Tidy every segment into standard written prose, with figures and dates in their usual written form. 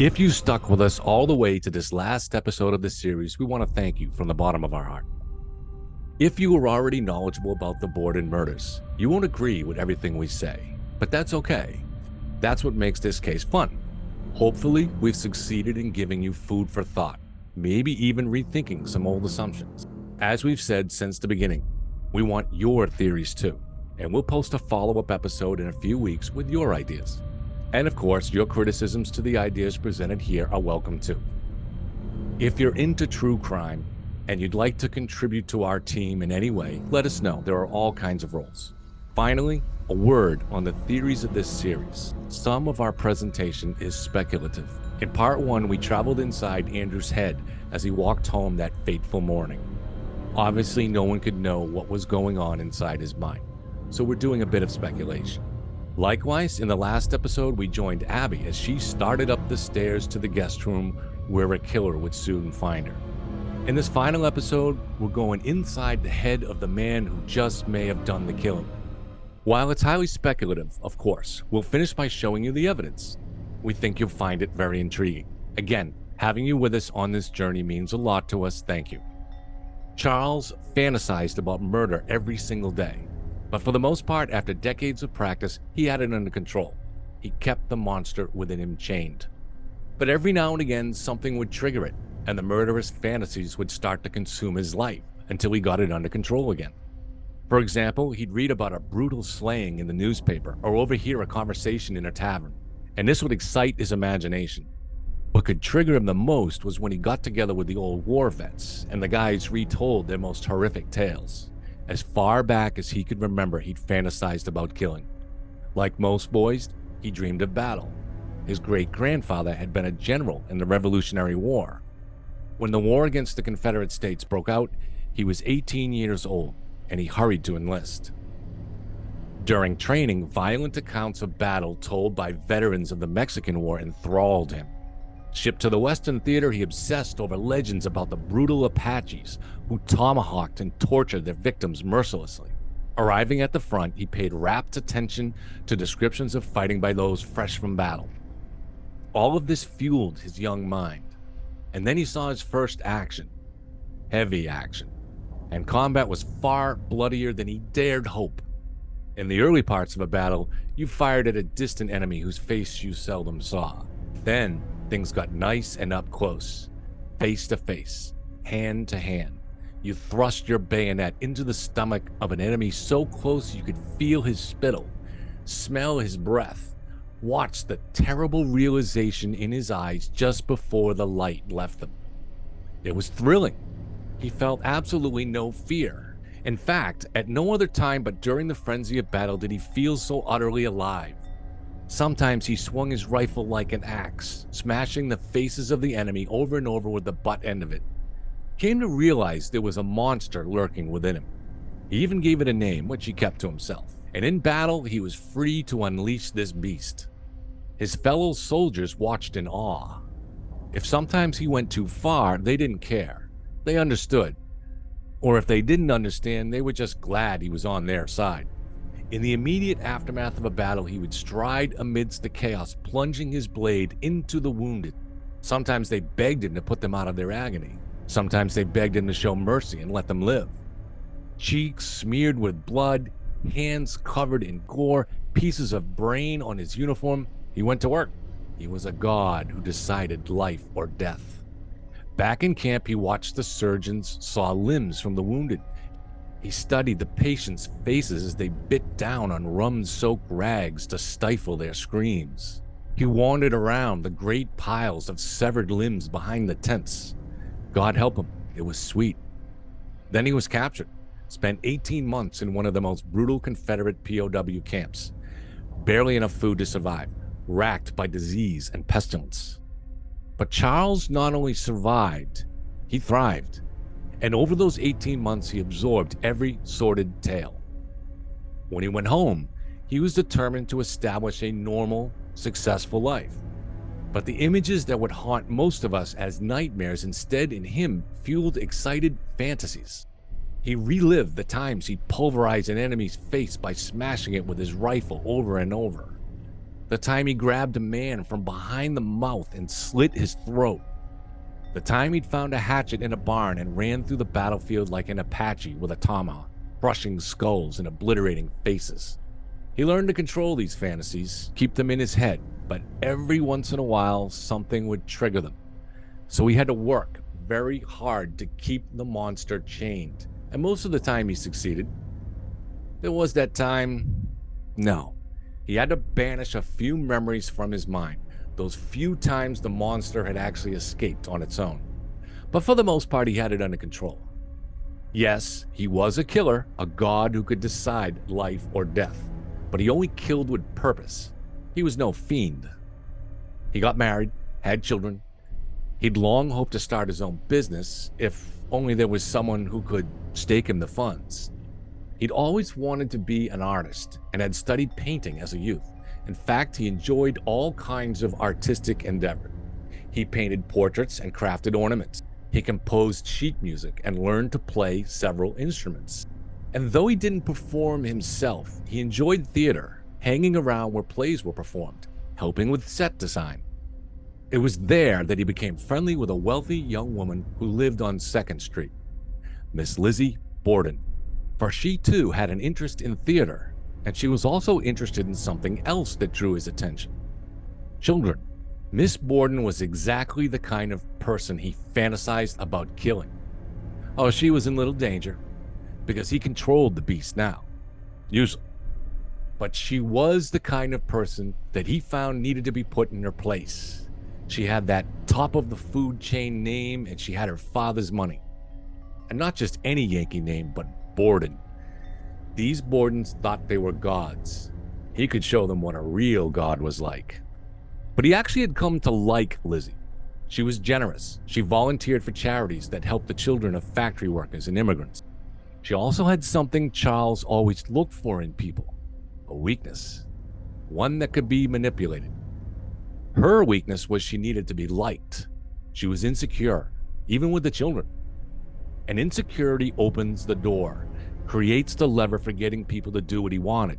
If you stuck with us all the way to this last episode of the series, we want to thank you from the bottom of our heart. If you were already knowledgeable about the Borden murders, you won't agree with everything we say, but that's okay. That's what makes this case fun. Hopefully, we've succeeded in giving you food for thought, maybe even rethinking some old assumptions. As we've said since the beginning, we want your theories too, and we'll post a follow-up episode in a few weeks with your ideas. And of course, your criticisms to the ideas presented here are welcome too. If you're into true crime and you'd like to contribute to our team in any way, let us know. There are all kinds of roles. Finally, a word on the theories of this series. Some of our presentation is speculative. In part 1, we traveled inside Andrew's head as he walked home that fateful morning. Obviously, no one could know what was going on inside his mind, so we're doing a bit of speculation. Likewise, in the last episode, we joined Abby as she started up the stairs to the guest room where a killer would soon find her. In this final episode, we're going inside the head of the man who just may have done the killing. While it's highly speculative, of course, we'll finish by showing you the evidence. We think you'll find it very intriguing. Again, having you with us on this journey means a lot to us. Thank you. Charles fantasized about murder every single day. But for the most part, after decades of practice, he had it under control. He kept the monster within him chained. But every now and again, something would trigger it, and the murderous fantasies would start to consume his life until he got it under control again. For example, he'd read about a brutal slaying in the newspaper or overhear a conversation in a tavern, and this would excite his imagination. What could trigger him the most was when he got together with the old war vets, and the guys retold their most horrific tales. As far back as he could remember, he'd fantasized about killing. Like most boys, he dreamed of battle. His great-grandfather had been a general in the Revolutionary War. When the war against the Confederate States broke out, he was 18 years old, and he hurried to enlist. During training, violent accounts of battle told by veterans of the Mexican War enthralled him. Shipped to the Western Theater, he obsessed over legends about the brutal Apaches who tomahawked and tortured their victims mercilessly. Arriving at the front, he paid rapt attention to descriptions of fighting by those fresh from battle. All of this fueled his young mind. And then he saw his first action. Heavy action. And combat was far bloodier than he dared hope. In the early parts of a battle, you fired at a distant enemy whose face you seldom saw. Then, things got nice and up close, face to face, hand to hand. You thrust your bayonet into the stomach of an enemy so close you could feel his spittle, smell his breath, watch the terrible realization in his eyes just before the light left them. It was thrilling. He felt absolutely no fear. In fact, at no other time but during the frenzy of battle did he feel so utterly alive. Sometimes he swung his rifle like an axe, smashing the faces of the enemy over and over with the butt end of it. He came to realize there was a monster lurking within him. He even gave it a name, which he kept to himself. And in battle, he was free to unleash this beast. His fellow soldiers watched in awe. If sometimes he went too far, they didn't care. They understood. Or if they didn't understand, they were just glad he was on their side. In the immediate aftermath of a battle, he would stride amidst the chaos, plunging his blade into the wounded. Sometimes they begged him to put them out of their agony. Sometimes they begged him to show mercy and let them live. Cheeks smeared with blood, hands covered in gore, pieces of brain on his uniform, he went to work. He was a god who decided life or death. Back in camp, he watched the surgeons saw limbs from the wounded. He studied the patients' faces as they bit down on rum-soaked rags to stifle their screams. He wandered around the great piles of severed limbs behind the tents. God help him, it was sweet. Then he was captured, spent 18 months in one of the most brutal Confederate POW camps. Barely enough food to survive, racked by disease and pestilence. But Charles not only survived, he thrived. And over those 18 months, he absorbed every sordid tale. When he went home, he was determined to establish a normal, successful life. But the images that would haunt most of us as nightmares instead in him fueled excited fantasies. He relived the times he pulverized an enemy's face by smashing it with his rifle over and over. The time he grabbed a man from behind the mouth and slit his throat. The time he'd found a hatchet in a barn and ran through the battlefield like an Apache with a tomahawk, crushing skulls and obliterating faces. He learned to control these fantasies, keep them in his head, but every once in a while, something would trigger them. So he had to work very hard to keep the monster chained, and most of the time he succeeded. There was that time, no. He had to banish a few memories from his mind, those few times the monster had actually escaped on its own. But for the most part, he had it under control. Yes, he was a killer, a god who could decide life or death, but he only killed with purpose. He was no fiend. He got married, had children. He'd long hoped to start his own business, if only there was someone who could stake him the funds. He'd always wanted to be an artist and had studied painting as a youth. In fact, he enjoyed all kinds of artistic endeavor. He painted portraits and crafted ornaments. He composed sheet music and learned to play several instruments. And though he didn't perform himself, he enjoyed theater, hanging around where plays were performed, helping with set design. It was there that he became friendly with a wealthy young woman who lived on 2nd Street, Miss Lizzie Borden, for she too had an interest in theater, and she was also interested in something else that drew his attention: children. Miss Borden was exactly the kind of person he fantasized about killing. Oh, she was in little danger, because he controlled the beast now, usually. But she was the kind of person that he found needed to be put in her place. She had that top of the food chain name, and she had her father's money. And not just any Yankee name, but Borden. These Bordens thought they were gods. He could show them what a real god was like. But he actually had come to like Lizzie. She was generous. She volunteered for charities that helped the children of factory workers and immigrants. She also had something Charles always looked for in people: a weakness, one that could be manipulated. Her weakness was she needed to be liked. She was insecure, even with the children. And insecurity opens the door, creates the lever for getting people to do what he wanted.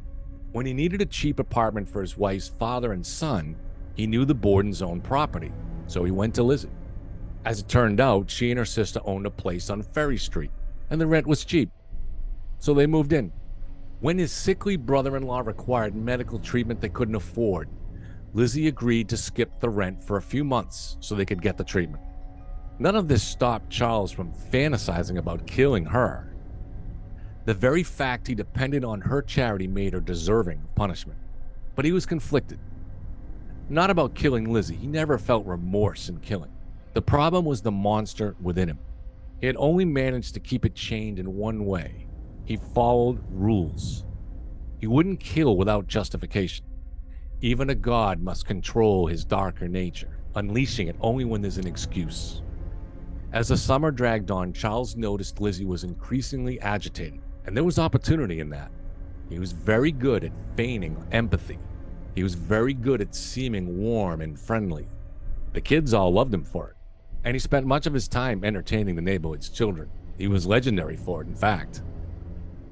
When he needed a cheap apartment for his wife's father and son, he knew the Borden's own property, so he went to Lizzie. As it turned out, she and her sister owned a place on Ferry Street, and the rent was cheap, so they moved in. When his sickly brother-in-law required medical treatment they couldn't afford, Lizzie agreed to skip the rent for a few months so they could get the treatment. None of this stopped Charles from fantasizing about killing her. The very fact he depended on her charity made her deserving of punishment. But he was conflicted. Not about killing Lizzie. He never felt remorse in killing. The problem was the monster within him. He had only managed to keep it chained in one way. He followed rules. He wouldn't kill without justification. Even a god must control his darker nature, unleashing it only when there's an excuse. As the summer dragged on, Charles noticed Lizzie was increasingly agitated, and there was opportunity in that. He was very good at feigning empathy. He was very good at seeming warm and friendly. The kids all loved him for it, and he spent much of his time entertaining the neighborhood's children. He was legendary for it, in fact.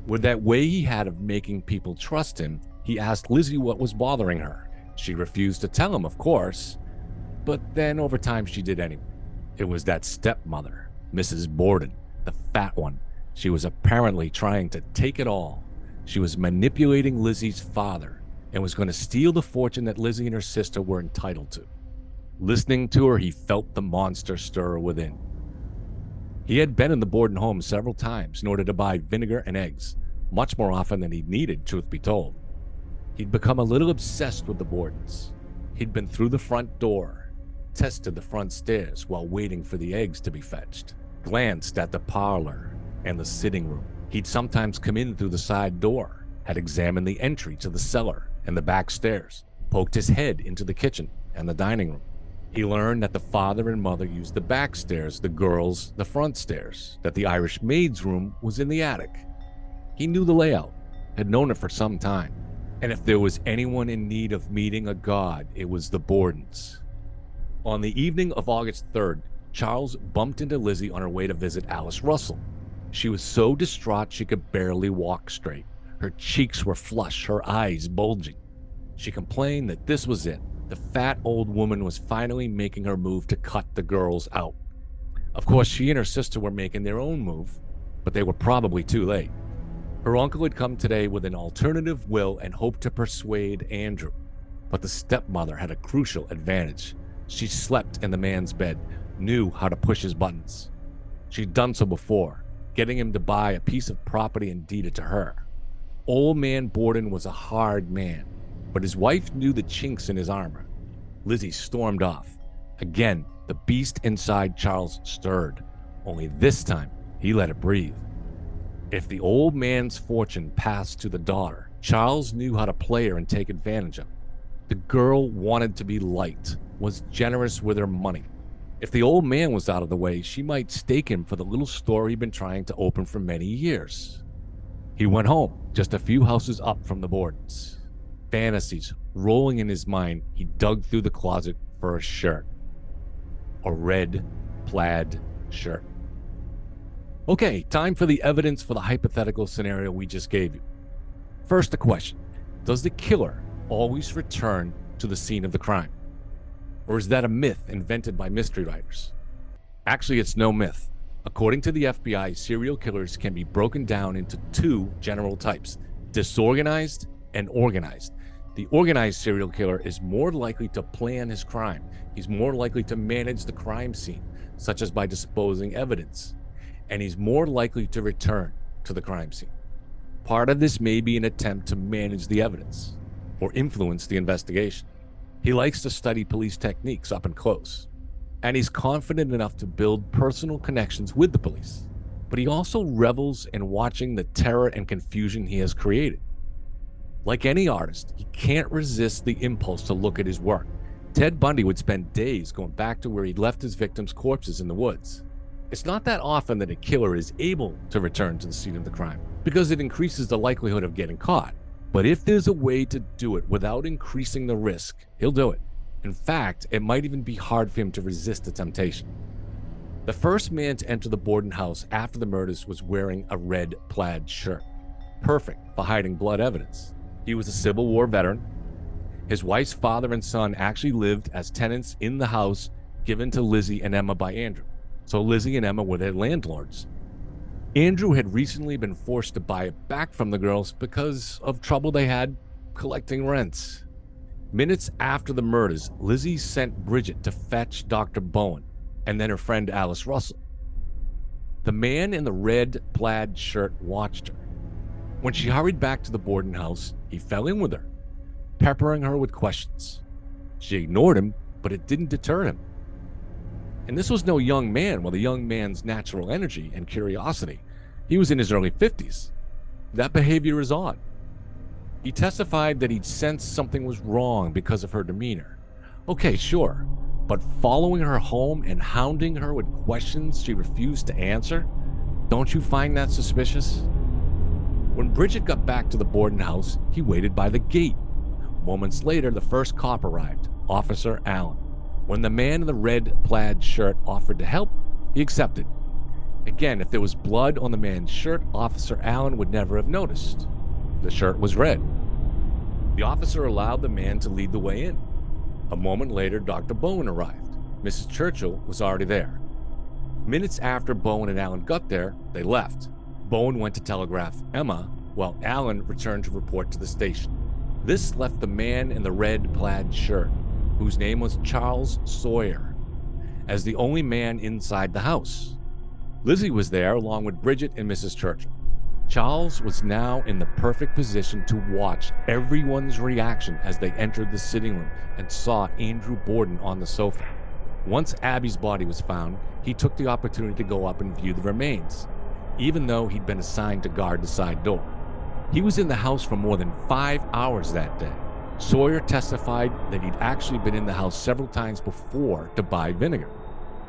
With that way he had of making people trust him, he asked Lizzie what was bothering her. She refused to tell him, of course, but then over time she did anyway. It was that stepmother, Mrs. Borden, the fat one. She was apparently trying to take it all. She was manipulating Lizzie's father and was going to steal the fortune that Lizzie and her sister were entitled to. Listening to her, he felt the monster stir within. He had been in the Borden home several times in order to buy vinegar and eggs, much more often than he needed, truth be told. He'd become a little obsessed with the Bordens. He'd been through the front door, tested the front stairs while waiting for the eggs to be fetched, glanced at the parlor and the sitting room. He'd sometimes come in through the side door, had examined the entry to the cellar and the back stairs, poked his head into the kitchen and the dining room. He learned that the father and mother used the back stairs, the girls the front stairs, that the Irish maid's room was in the attic. He knew the layout, had known it for some time, and if there was anyone in need of meeting a god, it was the Bordens. On the evening of August 3rd, Charles bumped into Lizzie on her way to visit Alice Russell. She was so distraught she could barely walk straight. Her cheeks were flushed, her eyes bulging. She complained that this was it. The fat old woman was finally making her move to cut the girls out. Of course, she and her sister were making their own move, but they were probably too late. Her uncle had come today with an alternative will and hoped to persuade Andrew. But the stepmother had a crucial advantage. She slept in the man's bed, knew how to push his buttons. She'd done so before, getting him to buy a piece of property and deed it to her. Old man Borden was a hard man, but his wife knew the chinks in his armor. Lizzie stormed off. Again, the beast inside Charles stirred, only this time he let it breathe. If the old man's fortune passed to the daughter, Charles knew how to play her and take advantage of it. The girl wanted to be liked, was generous with her money. If the old man was out of the way, she might stake him for the little store he'd been trying to open for many years. He went home, just a few houses up from the Bordens. Fantasies rolling in his mind, he dug through the closet for a shirt. A red plaid shirt. Okay, time for the evidence for the hypothetical scenario we just gave you. First, a question. Does the killer always return to the scene of the crime? Or is that a myth invented by mystery writers? Actually, it's no myth. According to the FBI, serial killers can be broken down into two general types: disorganized and organized. The organized serial killer is more likely to plan his crime. He's more likely to manage the crime scene, such as by disposing evidence. And he's more likely to return to the crime scene. Part of this may be an attempt to manage the evidence or influence the investigation. He likes to study police techniques up and close, and he's confident enough to build personal connections with the police. But he also revels in watching the terror and confusion he has created. Like any artist, he can't resist the impulse to look at his work. Ted Bundy would spend days going back to where he'd left his victims' corpses in the woods. It's not that often that a killer is able to return to the scene of the crime, because it increases the likelihood of getting caught. But if there's a way to do it without increasing the risk, he'll do it. In fact, it might even be hard for him to resist the temptation. The first man to enter the Borden house after the murders was wearing a red plaid shirt, perfect for hiding blood evidence. He was a Civil War veteran. His wife's father and son actually lived as tenants in the house given to Lizzie and Emma by Andrew. So Lizzie and Emma were their landlords. Andrew had recently been forced to buy it back from the girls because of trouble they had collecting rents. Minutes after the murders, Lizzie sent Bridget to fetch Dr. Bowen and then her friend Alice Russell. The man in the red plaid shirt watched her. When she hurried back to the Borden house, he fell in with her, peppering her with questions. She ignored him, but it didn't deter him. And this was no young man with a young man's natural energy and curiosity. He was in his early 50s. That behavior is odd. He testified that he'd sensed something was wrong because of her demeanor. Okay, sure, but following her home and hounding her with questions she refused to answer, don't you find that suspicious? When Bridget got back to the Borden house, he waited by the gate. Moments later, the first cop arrived, Officer Allen. When the man in the red plaid shirt offered to help, he accepted. Again, if there was blood on the man's shirt, Officer Allen would never have noticed. The shirt was red. The officer allowed the man to lead the way in. A moment later, Dr. Bowen arrived. Mrs. Churchill was already there. Minutes after Bowen and Allen got there, they left. Bowen went to telegraph Emma, while Allen returned to report to the station. This left the man in the red plaid shirt, whose name was Charles Sawyer, as the only man inside the house. Lizzie was there along with Bridget and Mrs. Churchill. Charles was now in the perfect position to watch everyone's reaction as they entered the sitting room and saw Andrew Borden on the sofa. Once Abby's body was found, he took the opportunity to go up and view the remains, even though he'd been assigned to guard the side door. He was in the house for more than 5 hours that day. Sawyer testified that he'd actually been in the house several times before to buy vinegar.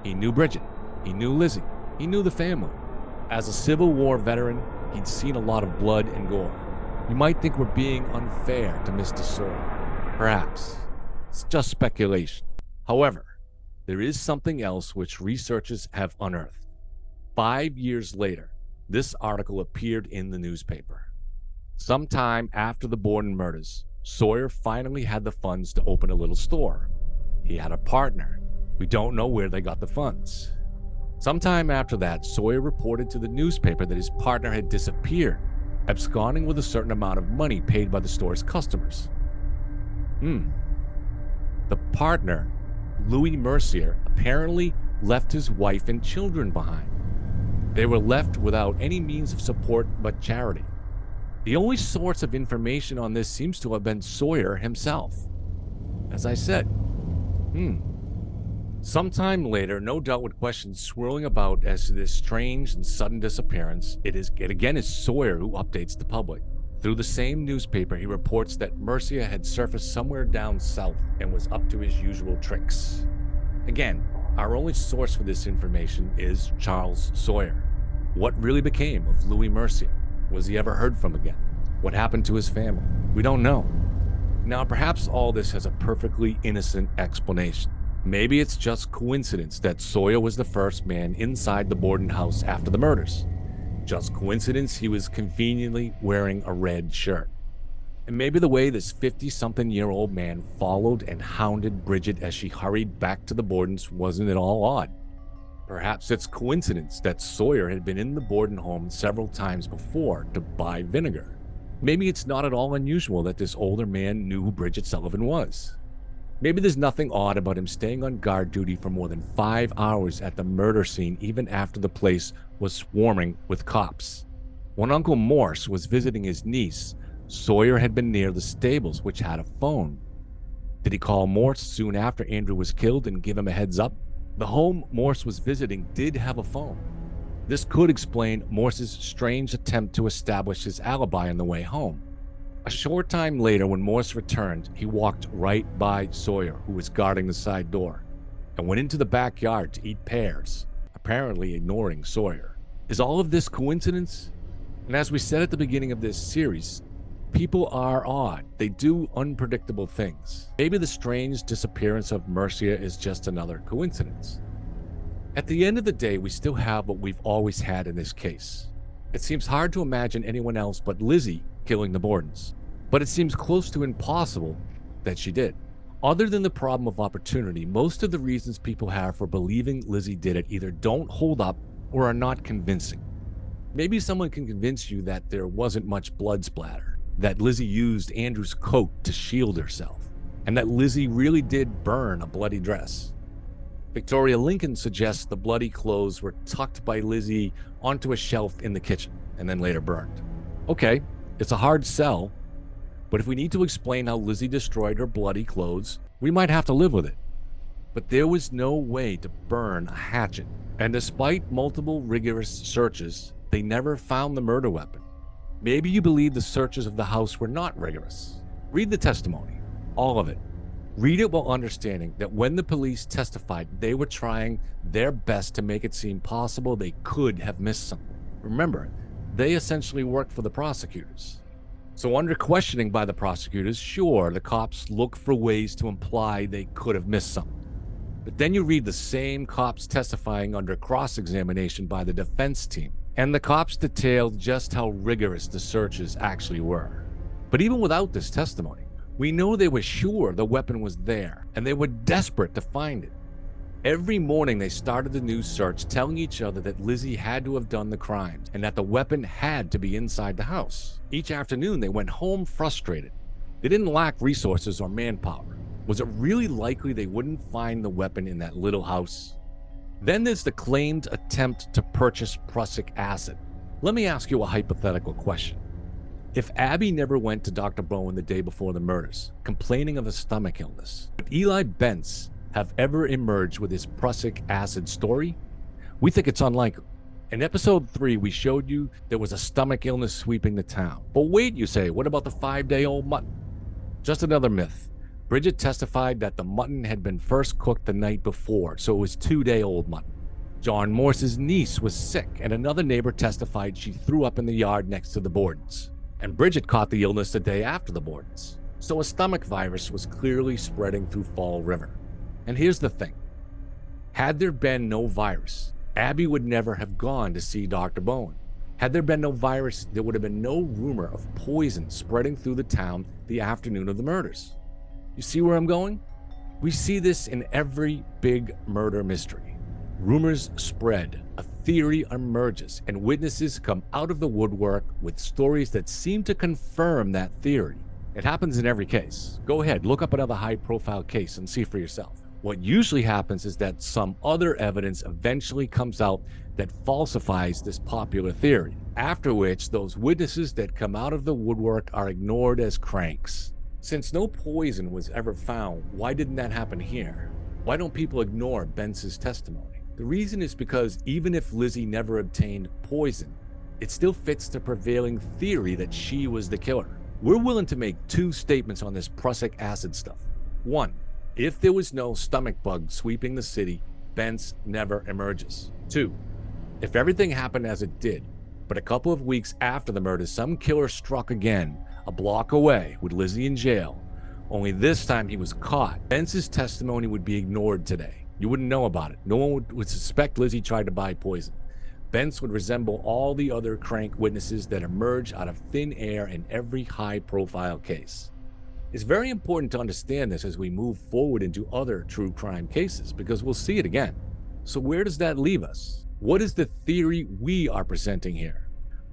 He knew Bridget. He knew Lizzie. He knew the family. As a Civil War veteran, he'd seen a lot of blood and gore. You might think we're being unfair to Mr. Sawyer. Perhaps. It's just speculation. However, there is something else which researchers have unearthed. 5 years later, this article appeared in the newspaper. Sometime after the Borden murders, Sawyer finally had the funds to open a little store. He had a partner. We don't know where they got the funds. Sometime after that, Sawyer reported to the newspaper that his partner had disappeared, absconding with a certain amount of money paid by the store's customers. The partner, Louis Mercier, apparently left his wife and children behind. They were left without any means of support but charity. The only source of information on this seems to have been Sawyer himself. As I said, Sometime later, no doubt with questions swirling about as to this strange and sudden disappearance, it again is Sawyer who updates the public. Through the same newspaper, he reports that Mercia had surfaced somewhere down south and was up to his usual tricks. Again, our only source for this information is Charles Sawyer. What really became of Louis Mercia? Was he ever heard from again? What happened to his family? We don't know. Now, perhaps all this has a perfectly innocent explanation. Maybe it's just coincidence that Sawyer was the first man inside the Borden house after the murders. Just coincidence he was conveniently wearing a red shirt. And maybe the way this 50-something-year-old man followed and hounded Bridget as she hurried back to the Bordens wasn't at all odd. Perhaps it's coincidence that Sawyer had been in the Borden home several times before to buy vinegar. Maybe it's not at all unusual that this older man knew who Bridget Sullivan was. Maybe there's nothing odd about him staying on guard duty for more than 5 hours at the murder scene even after the place was swarming with cops. When Uncle Morse was visiting his niece, Sawyer had been near the stables, which had a phone. Did he call Morse soon after Andrew was killed and give him a heads up? The home Morse was visiting did have a phone. This could explain Morse's strange attempt to establish his alibi on the way home. A short time later, when Morse returned, he walked right by Sawyer, who was guarding the side door, and went into the backyard to eat pears, apparently ignoring Sawyer. Is all of this coincidence? And as we said at the beginning of this series, people are odd. They do unpredictable things. Maybe the strange disappearance of Mercia is just another coincidence. At the end of the day, we still have what we've always had in this case. It seems hard to imagine anyone else but Lizzie killing the Bordens, but it seems close to impossible that she did. Other than the problem of opportunity, most of the reasons people have for believing Lizzie did it either don't hold up or are not convincing. Maybe someone can convince you that there wasn't much blood splatter, that Lizzie used Andrew's coat to shield herself, and that Lizzie really did burn a bloody dress. Victoria Lincoln suggests the bloody clothes were tucked by Lizzie onto a shelf in the kitchen and then later burned. Okay, it's a hard sell, but if we need to explain how Lizzie destroyed her bloody clothes, we might have to live with it. But there was no way to burn a hatchet, and despite multiple rigorous searches, they never found the murder weapon. Maybe you believe the searches of the house were not rigorous. Read the testimony, all of it. Read it while understanding that when the police testified, they were trying their best to make it seem possible they could have missed something. Remember, they essentially worked for the prosecutors. So under questioning by the prosecutors, sure, the cops look for ways to imply they could have missed something. But then you read the same cops testifying under cross-examination by the defense team, and the cops detailed just how rigorous the searches actually were. But even without this testimony, we know they were sure the weapon was there, and they were desperate to find it. Every morning they started the new search, telling each other that Lizzie had to have done the crimes and that the weapon had to be inside the house. Each afternoon they went home frustrated. They didn't lack resources or manpower. Was it really likely they wouldn't find the weapon in that little house? Then there's the claimed attempt to purchase prussic acid. Let me ask you a hypothetical question. If Abby never went to Dr. Bowen the day before the murders, complaining of a stomach illness, would Eli Bentz have ever emerged with his prussic acid story? We think it's unlikely. In episode 3, we showed you there was a stomach illness sweeping the town. But wait, you say, what about the 5-day-old mutton? Just another myth. Bridget testified that the mutton had been first cooked the night before, so it was 2-day-old mutton. John Morse's niece was sick, and another neighbor testified she threw up in the yard next to the Bordens. And Bridget caught the illness the day after the Bordens. So a stomach virus was clearly spreading through Fall River. And here's the thing. Had there been no virus, Abby would never have gone to see Dr. Bowen. Had there been no virus, there would have been no rumor of poison spreading through the town the afternoon of the murders. You see where I'm going? We see this in every big murder mystery. Rumors spread, a theory emerges, and witnesses come out of the woodwork with stories that seem to confirm that theory. It happens in every case. Go ahead, look up another high-profile case and see for yourself. What usually happens is that some other evidence eventually comes out that falsifies this popular theory, after which those witnesses that come out of the woodwork are ignored as cranks. Since no poison was ever found, why didn't that happen here? Why don't people ignore Bentz's testimony? The reason is because even if Lizzie never obtained poison, it still fits the prevailing theory that she was the killer. We're willing to make two statements on this prussic acid stuff. One, if there was no stomach bug sweeping the city, Bentz never emerges. Two, if everything happened as it did, but a couple of weeks after the murder, some killer struck again, a block away, with Lizzie in jail, only this time he was caught, Bentz's testimony would be ignored today. You wouldn't know about it. No one would suspect Lizzie tried to buy poison. Bentz would resemble all the other crank witnesses that emerge out of thin air in every high-profile case. It's very important to understand this as we move forward into other true crime cases, because we'll see it again. So where does that leave us? What is the theory we are presenting here?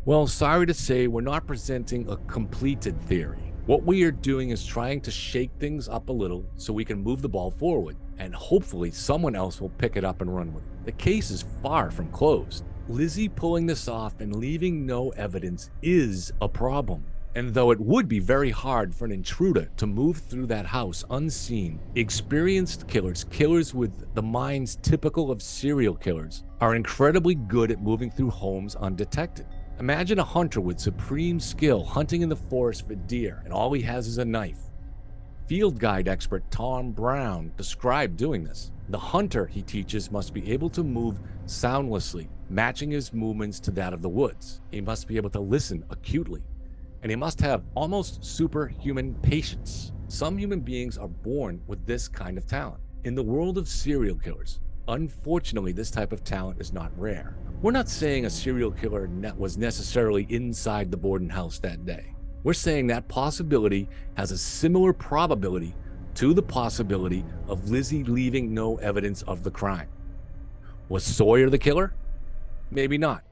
Well, sorry to say, we're not presenting a completed theory. What we are doing is trying to shake things up a little so we can move the ball forward, and hopefully someone else will pick it up and run with it. The case is far from closed. Lizzie pulling this off and leaving no evidence is a problem. And though it would be very hard for an intruder to move through that house unseen, experienced killers, killers with the minds typical of serial killers, are incredibly good at moving through homes undetected. Imagine a hunter with supreme skill hunting in the forest for deer, and all he has is a knife. Field guide expert Tom Brown described doing this. The hunter, he teaches, must be able to move soundlessly, matching his movements to that of the woods. He must be able to listen acutely, and he must have almost superhuman patience. Some human beings are born with this kind of talent. In the world of serial killers, unfortunately, this type of talent is not rare. We're not saying a serial killer was necessarily inside the Borden house that day. We're saying that possibility has a similar probability to the possibility of Lizzie leaving no evidence of the crime. Was Sawyer the killer? Maybe not.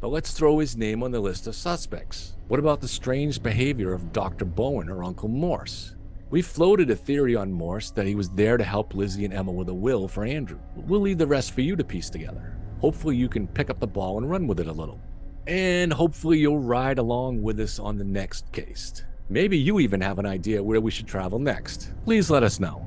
But let's throw his name on the list of suspects. What about the strange behavior of Dr. Bowen or Uncle Morse? We floated a theory on Morse that he was there to help Lizzie and Emma with a will for Andrew. We'll leave the rest for you to piece together. Hopefully you can pick up the ball and run with it a little. And hopefully you'll ride along with us on the next case. Maybe you even have an idea where we should travel next. Please let us know.